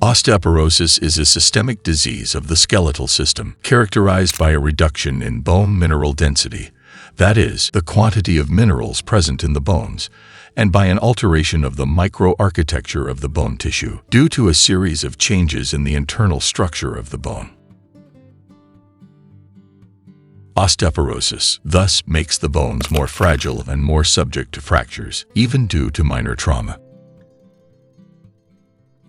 Osteoporosis is a systemic disease of the skeletal system, characterized by a reduction in bone mineral density, that is, the quantity of minerals present in the bones, and by an alteration of the microarchitecture of the bone tissue, due to a series of changes in the internal structure of the bone. Osteoporosis thus makes the bones more fragile and more subject to fractures, even due to minor trauma.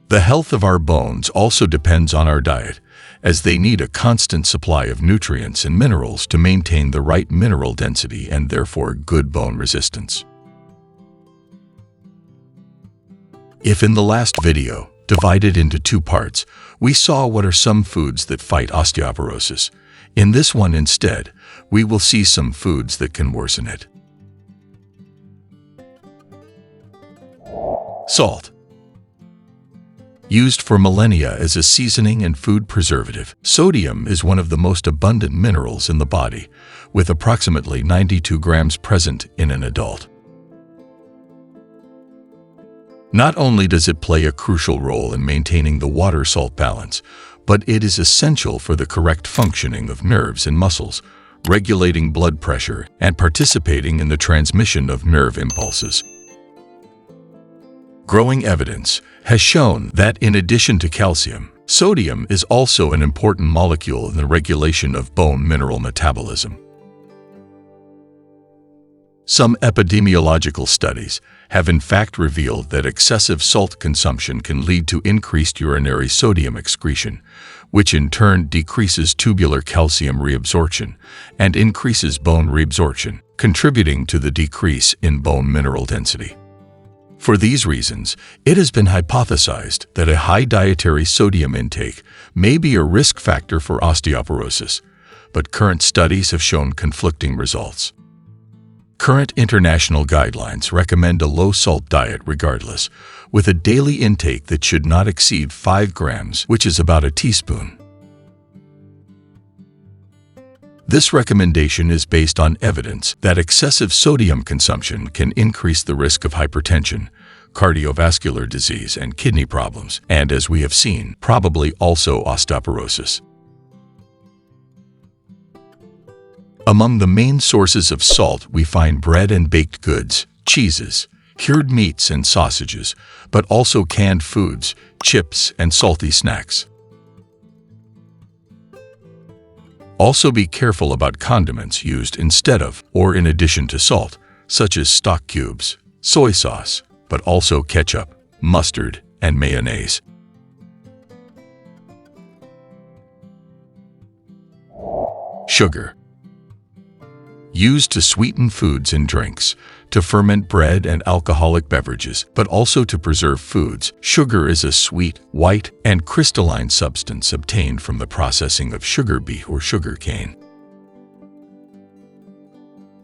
The health of our bones also depends on our diet, as they need a constant supply of nutrients and minerals to maintain the right mineral density and therefore good bone resistance. If in the last video, divided into two parts, we saw what are some foods that fight osteoporosis, in this one instead, we will see some foods that can worsen it. Salt. Used for millennia as a seasoning and food preservative, sodium is one of the most abundant minerals in the body, with approximately 92 grams present in an adult. Not only does it play a crucial role in maintaining the water-salt balance, but it is essential for the correct functioning of nerves and muscles, regulating blood pressure and participating in the transmission of nerve impulses. Growing evidence has shown that in addition to calcium, sodium is also an important molecule in the regulation of bone mineral metabolism. Some epidemiological studies have in fact revealed that excessive salt consumption can lead to increased urinary sodium excretion, which in turn decreases tubular calcium reabsorption and increases bone reabsorption, contributing to the decrease in bone mineral density. For these reasons, it has been hypothesized that a high dietary sodium intake may be a risk factor for osteoporosis, but current studies have shown conflicting results. Current international guidelines recommend a low-salt diet regardless, with a daily intake that should not exceed 5 grams, which is about a teaspoon. This recommendation is based on evidence that excessive sodium consumption can increase the risk of hypertension, cardiovascular disease, and kidney problems, and as we have seen, probably also osteoporosis. Among the main sources of salt, we find bread and baked goods, cheeses, cured meats and sausages, but also canned foods, chips, and salty snacks. Also be careful about condiments used instead of or in addition to salt, such as stock cubes, soy sauce, but also ketchup, mustard, and mayonnaise. Sugar. Used to sweeten foods and drinks, to ferment bread and alcoholic beverages, but also to preserve foods, sugar is a sweet, white, and crystalline substance obtained from the processing of sugar beet or sugar cane.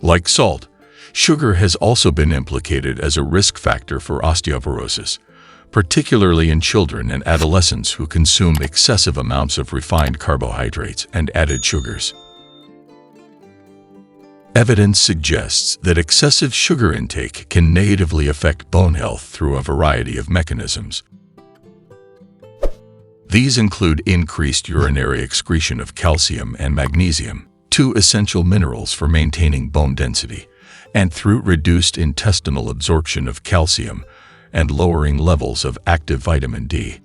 Like salt, sugar has also been implicated as a risk factor for osteoporosis, particularly in children and adolescents who consume excessive amounts of refined carbohydrates and added sugars. Evidence suggests that excessive sugar intake can negatively affect bone health through a variety of mechanisms. These include increased urinary excretion of calcium and magnesium, two essential minerals for maintaining bone density, and through reduced intestinal absorption of calcium and lowering levels of active vitamin D.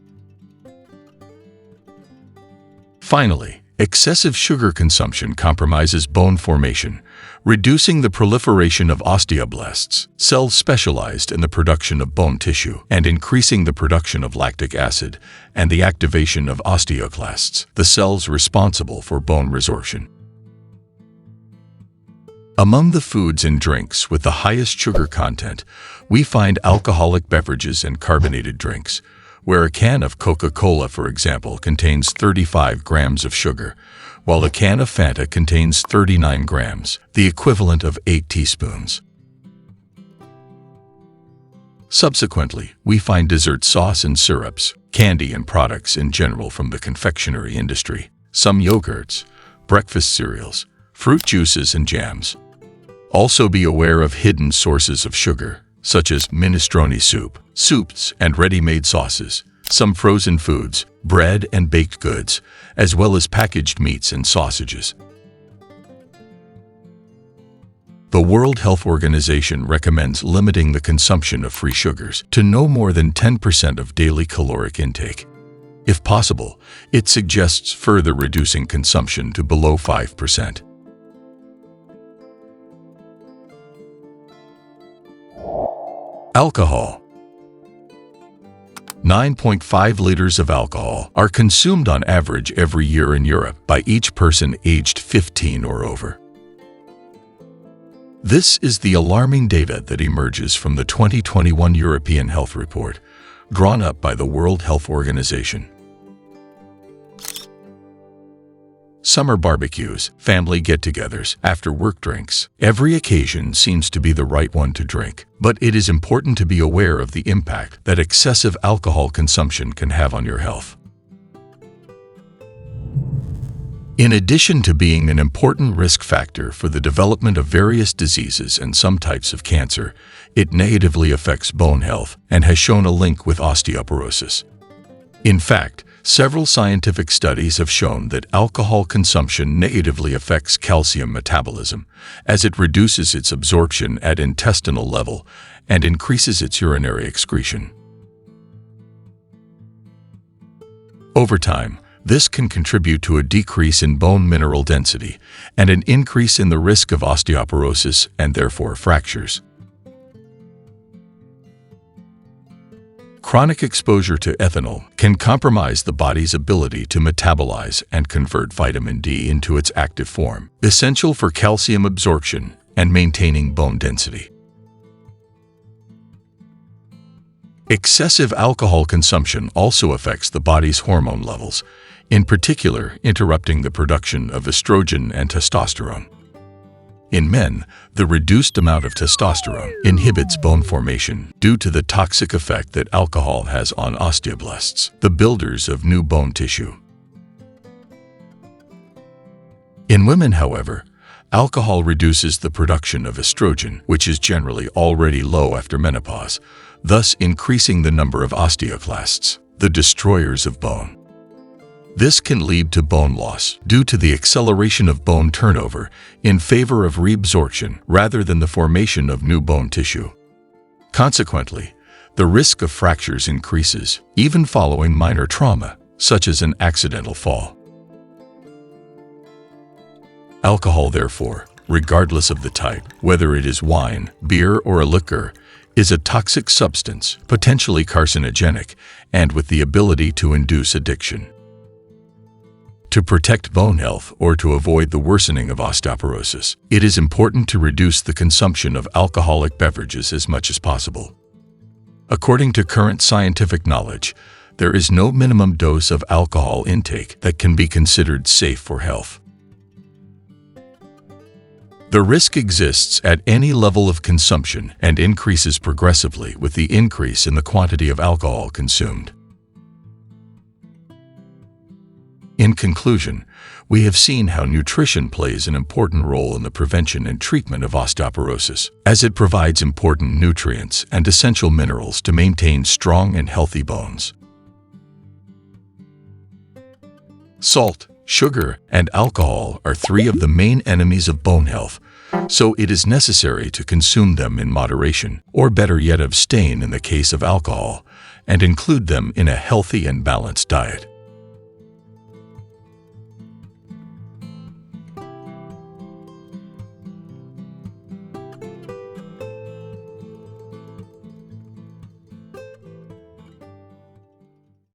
Finally, excessive sugar consumption compromises bone formation, reducing the proliferation of osteoblasts, cells specialized in the production of bone tissue, and increasing the production of lactic acid and the activation of osteoclasts, the cells responsible for bone resorption. Among the foods and drinks with the highest sugar content, we find alcoholic beverages and carbonated drinks, where a can of Coca-Cola, for example, contains 35 grams of sugar, while a can of Fanta contains 39 grams, the equivalent of 8 teaspoons. Subsequently, we find dessert sauce and syrups, candy and products in general from the confectionery industry, some yogurts, breakfast cereals, fruit juices, and jams. Also be aware of hidden sources of sugar, such as minestrone soup, soups, and ready-made sauces, some frozen foods, bread and baked goods, as well as packaged meats and sausages. The World Health Organization recommends limiting the consumption of free sugars to no more than 10% of daily caloric intake. If possible, it suggests further reducing consumption to below 5%. Alcohol. 9.5 liters of alcohol are consumed on average every year in Europe by each person aged 15 or over. This is the alarming data that emerges from the 2021 European Health Report, drawn up by the World Health Organization. Summer barbecues, family get-togethers, after-work drinks. Every occasion seems to be the right one to drink, but it is important to be aware of the impact that excessive alcohol consumption can have on your health. In addition to being an important risk factor for the development of various diseases and some types of cancer, it negatively affects bone health and has shown a link with osteoporosis. In fact, several scientific studies have shown that alcohol consumption negatively affects calcium metabolism, as it reduces its absorption at intestinal level and increases its urinary excretion. Over time, this can contribute to a decrease in bone mineral density and an increase in the risk of osteoporosis and therefore fractures. Chronic exposure to ethanol can compromise the body's ability to metabolize and convert vitamin D into its active form, essential for calcium absorption and maintaining bone density. Excessive alcohol consumption also affects the body's hormone levels, in particular interrupting the production of estrogen and testosterone. In men, the reduced amount of testosterone inhibits bone formation due to the toxic effect that alcohol has on osteoblasts, the builders of new bone tissue. In women, however, alcohol reduces the production of estrogen, which is generally already low after menopause, thus increasing the number of osteoclasts, the destroyers of bone. This can lead to bone loss due to the acceleration of bone turnover in favor of reabsorption rather than the formation of new bone tissue. Consequently, the risk of fractures increases, even following minor trauma, such as an accidental fall. Alcohol, therefore, regardless of the type, whether it is wine, beer, or a liquor, is a toxic substance, potentially carcinogenic, and with the ability to induce addiction. To protect bone health or to avoid the worsening of osteoporosis, it is important to reduce the consumption of alcoholic beverages as much as possible. According to current scientific knowledge, there is no minimum dose of alcohol intake that can be considered safe for health. The risk exists at any level of consumption and increases progressively with the increase in the quantity of alcohol consumed. In conclusion, we have seen how nutrition plays an important role in the prevention and treatment of osteoporosis, as it provides important nutrients and essential minerals to maintain strong and healthy bones. Salt, sugar, and alcohol are three of the main enemies of bone health, so it is necessary to consume them in moderation, or better yet abstain in the case of alcohol, and include them in a healthy and balanced diet.